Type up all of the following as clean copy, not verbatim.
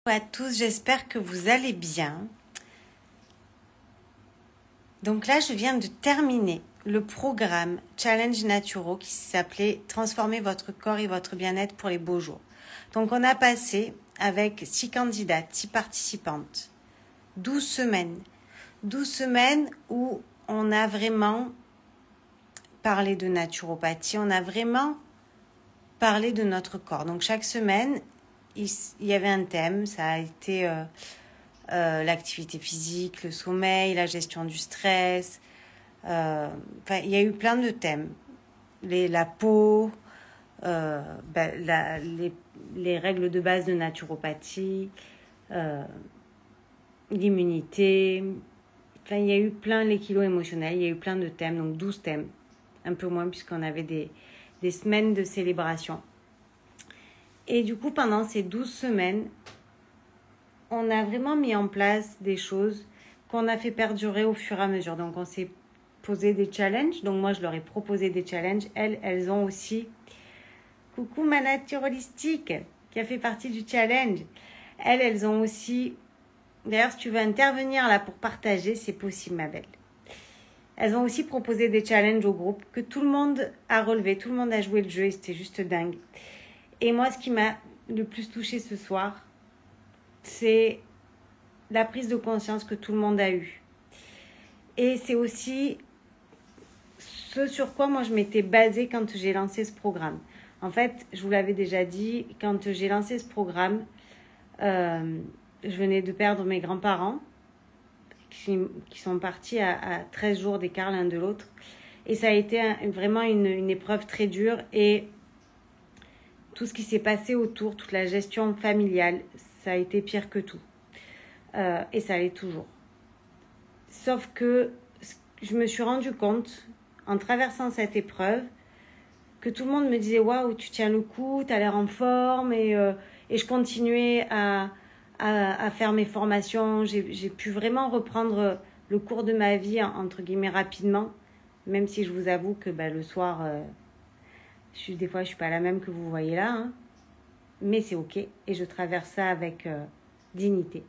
Bonjour à tous, j'espère que vous allez bien. Donc là, je viens de terminer le programme Challenge Naturo qui s'appelait Transformer votre corps et votre bien-être pour les beaux jours. Donc on a passé avec 6 candidates, 6 participantes, 12 semaines. 12 semaines où on a vraiment parlé de naturopathie, on a vraiment parlé de notre corps. Donc chaque semaine, il y avait un thème, ça a été l'activité physique, le sommeil, la gestion du stress. Il y a eu plein de thèmes. La peau, les règles de base de naturopathie, l'immunité. Enfin, il y a eu plein les kilos émotionnels, il y a eu plein de thèmes, donc 12 thèmes. Un peu moins puisqu'on avait des semaines de célébration. Et du coup, pendant ces 12 semaines, on a vraiment mis en place des choses qu'on a fait perdurer au fur et à mesure. Donc, on s'est posé des challenges. Donc, moi, je leur ai proposé des challenges. Elles ont aussi... Coucou ma nature holistique qui a fait partie du challenge. Elles ont aussi... D'ailleurs, si tu veux intervenir là pour partager, c'est possible, ma belle. Elles ont aussi proposé des challenges au groupe que tout le monde a relevé. Tout le monde a joué le jeu et c'était juste dingue. Et moi, ce qui m'a le plus touchée ce soir, c'est la prise de conscience que tout le monde a eue. Et c'est aussi ce sur quoi moi je m'étais basée quand j'ai lancé ce programme. En fait, je vous l'avais déjà dit, quand j'ai lancé ce programme, je venais de perdre mes grands-parents qui sont partis à 13 jours d'écart l'un de l'autre. Et ça a été vraiment une épreuve très dure. Et tout ce qui s'est passé autour, toute la gestion familiale, ça a été pire que tout. Et ça l'est toujours. Sauf que je me suis rendu compte, en traversant cette épreuve, que tout le monde me disait « Waouh, tu tiens le coup, tu as l'air en forme ». Et je continuais à faire mes formations. J'ai pu vraiment reprendre le cours de ma vie, entre guillemets, rapidement. Même si je vous avoue que le soir... des fois, je ne suis pas la même que vous voyez là, hein. Mais c'est OK. Et je traverse ça avec dignité.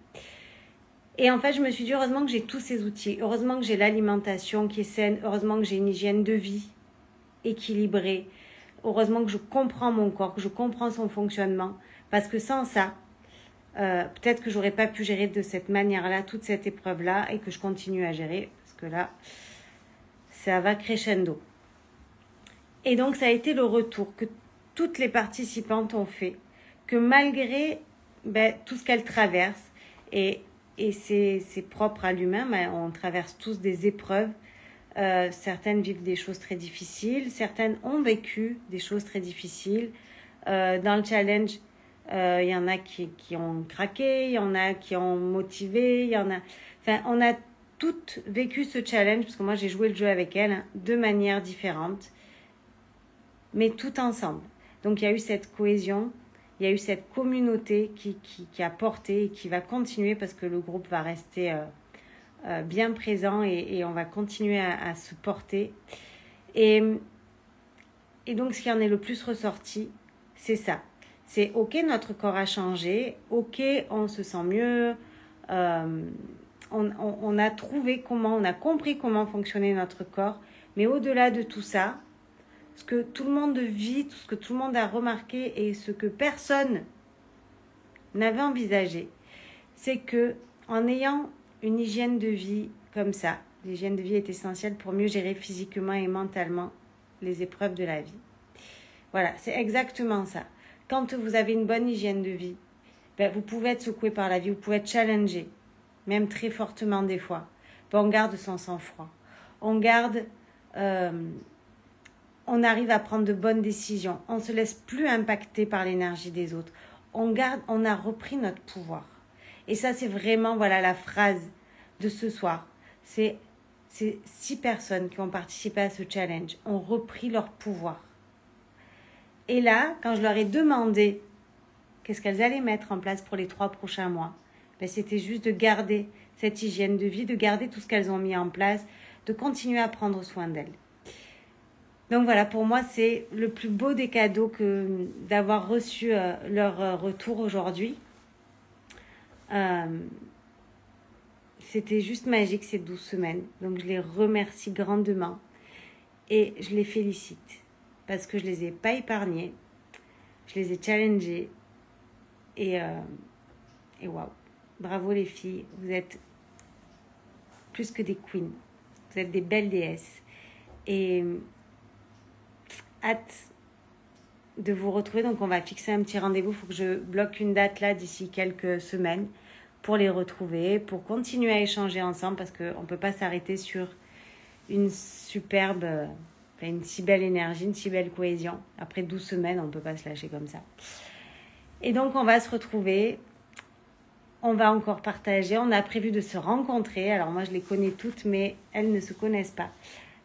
Et en fait, je me suis dit, heureusement que j'ai tous ces outils. Heureusement que j'ai l'alimentation qui est saine. Heureusement que j'ai une hygiène de vie équilibrée. Heureusement que je comprends mon corps, que je comprends son fonctionnement. Parce que sans ça, peut-être que je n'aurais pas pu gérer de cette manière-là, toute cette épreuve-là, et que je continue à gérer. Parce que là, ça va crescendo. Et donc, ça a été le retour que toutes les participantes ont fait, que malgré tout ce qu'elles traversent, et c'est propre à l'humain, mais on traverse tous des épreuves. Certaines vivent des choses très difficiles, certaines ont vécu des choses très difficiles. Dans le challenge, il y en a qui ont craqué, il y en a qui ont motivé, on a toutes vécu ce challenge, parce que moi j'ai joué le jeu avec elles de manière différente, mais tout ensemble. Donc il y a eu cette cohésion, il y a eu cette communauté qui a porté et qui va continuer parce que le groupe va rester bien présent et on va continuer à se porter. Et donc ce qui en est le plus ressorti, c'est ça. C'est OK, notre corps a changé, OK, on se sent mieux, on a trouvé comment, on a compris comment fonctionnait notre corps, mais au-delà de tout ça, ce que tout le monde vit, tout ce que tout le monde a remarqué et ce que personne n'avait envisagé, c'est que en ayant une hygiène de vie comme ça, l'hygiène de vie est essentielle pour mieux gérer physiquement et mentalement les épreuves de la vie. Voilà, c'est exactement ça. Quand vous avez une bonne hygiène de vie, vous pouvez être secoué par la vie, vous pouvez être challengé, même très fortement des fois. On garde son sang-froid. On arrive à prendre de bonnes décisions. On ne se laisse plus impacter par l'énergie des autres. On a repris notre pouvoir. Et ça, c'est vraiment la phrase de ce soir. C'est 6 personnes qui ont participé à ce challenge ont repris leur pouvoir. Et là, quand je leur ai demandé qu'est-ce qu'elles allaient mettre en place pour les 3 prochains mois, c'était juste de garder cette hygiène de vie, de garder tout ce qu'elles ont mis en place, de continuer à prendre soin d'elles. Donc voilà, pour moi, c'est le plus beau des cadeaux que d'avoir reçu leur retour aujourd'hui. C'était juste magique ces 12 semaines. Donc je les remercie grandement et je les félicite parce que je les ai pas épargnés, je les ai challengés et waouh, bravo les filles, vous êtes plus que des queens, vous êtes des belles déesses et hâte de vous retrouver. Donc on va fixer un petit rendez-vous, il faut que je bloque une date là d'ici quelques semaines pour les retrouver, pour continuer à échanger ensemble parce qu'on ne peut pas s'arrêter sur une superbe, une si belle énergie, une si belle cohésion. Après 12 semaines, on ne peut pas se lâcher comme ça. Et donc on va se retrouver, on va encore partager, on a prévu de se rencontrer. Alors moi je les connais toutes mais elles ne se connaissent pas.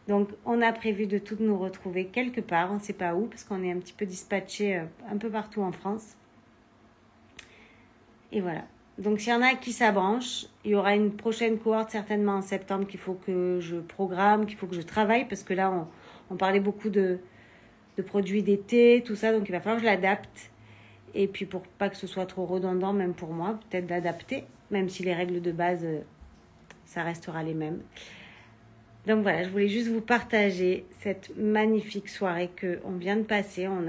Donc on a prévu de toutes nous retrouver quelque part, on ne sait pas où parce qu'on est un petit peu dispatchés un peu partout en France. Et voilà. Donc, s'il y en a qui s'abranchent, il y aura une prochaine cohorte certainement en septembre qu'il faut que je programme, qu'il faut que je travaille parce que là, on parlait beaucoup de produits d'été, tout ça. Donc, il va falloir que je l'adapte. Et puis, pour pas que ce soit trop redondant, même pour moi, peut-être d'adapter, même si les règles de base, ça restera les mêmes. Donc, voilà, je voulais juste vous partager cette magnifique soirée qu'on vient de passer. On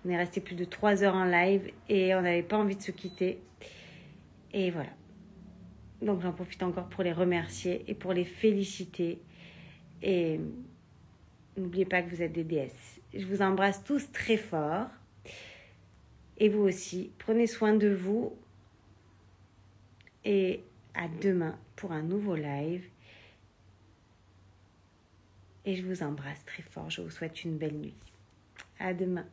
est resté plus de 3 heures en live et on n'avait pas envie de se quitter. Et voilà. Donc j'en profite encore pour les remercier et pour les féliciter. Et n'oubliez pas que vous êtes des déesses. Je vous embrasse tous très fort. Et vous aussi. Prenez soin de vous. Et à demain pour un nouveau live. Et je vous embrasse très fort. Je vous souhaite une belle nuit. À demain.